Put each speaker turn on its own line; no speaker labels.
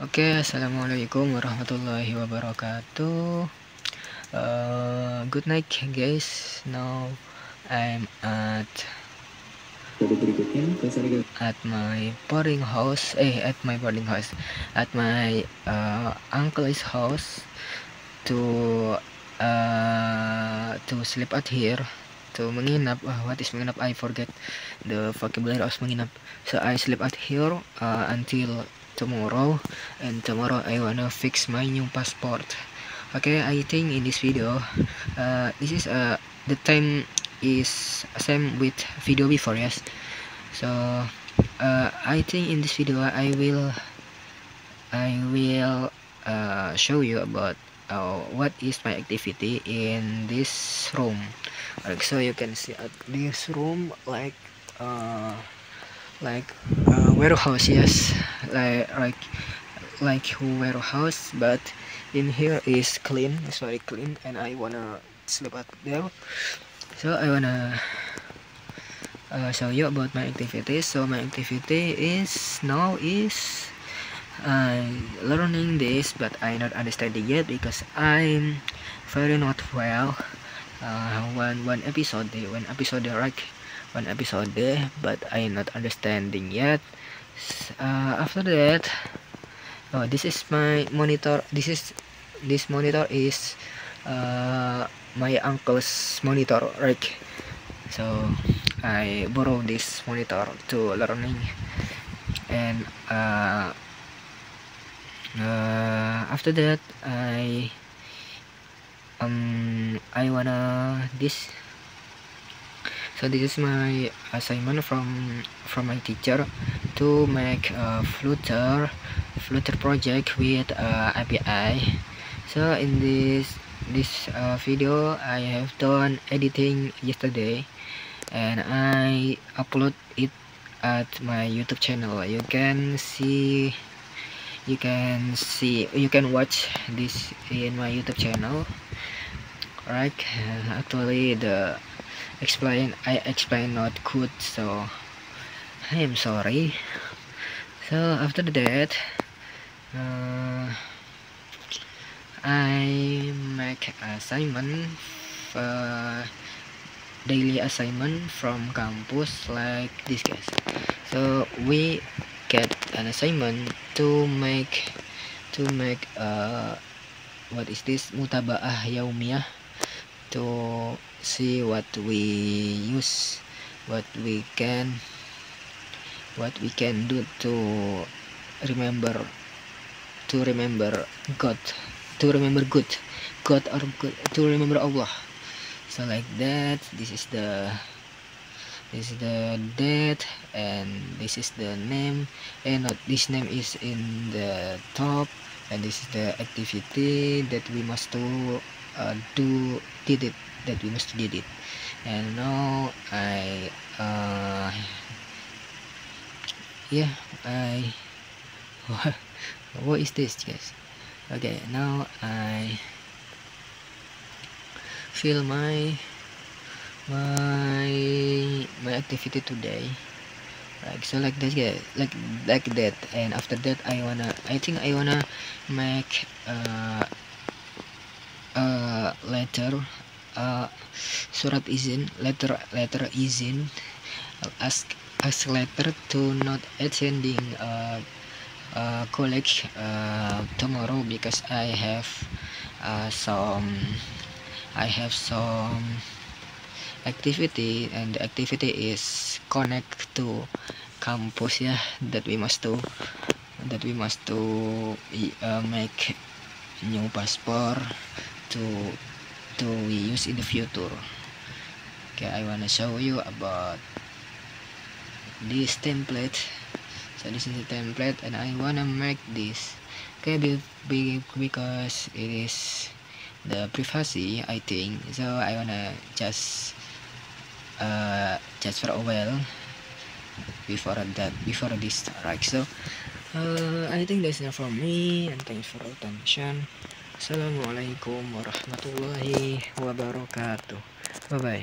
Oke, assalamualaikum warahmatullahi wabarakatuh. Good night, guys. Now I'm at my boarding house. At my uncle's house to sleep at here. To menginap. What is menginap? I forget the vocabulary of menginap. So I sleep at here until tomorrow, and tomorrow I wanna fix my new passport. Okay, I think in this video this is the time is same with video before, yes. So I think in this video I will show you about what is my activity in this room. So you can see at this room like warehouse, yes, like warehouse, but in here is clean, it's very clean, and I wanna sleep at there. So I wanna show you about my activities. So my activity is now is learning this, but I not understanding yet because I'm very not well. One episode, but I not understanding yet. After that, this is my monitor. This monitor is my uncle's monitor, right? So I borrow this monitor to learning, and after that I wanna this. So this is my assignment from my teacher to make a Flutter project with API. So in this video I have done editing yesterday, and I upload it at my YouTube channel. You can watch this in my YouTube channel, right? Actually I explain not good, so I am sorry. So after that I make assignment, daily assignment from campus like this, guys. So we get an assignment to make what is this, mutaba'ah yaumiyah, to see what we use, what we can do to remember God, to remember God or good, to remember Allah. So like that, this is the date, and this is the name, and this name is in the top, and this is the activity that we must did it. And now I what is this, guys? Okay, now I feel my activity today, like so, like this, guys, like that. And after that I think I wanna make letter surat izin, letter izin, ask letter to not attending college tomorrow, because I have some activity, and the activity is connect to campus, yeah, that we must make new passport to use in the future. Okay, I wanna show you about this template. So this is the template, and I wanna make this, okay, because it is the privacy, I think. So I wanna just for a while before this, right? So I think that's enough for me, and thanks for attention. Assalamualaikum warahmatullahi wabarakatuh. Bye bye.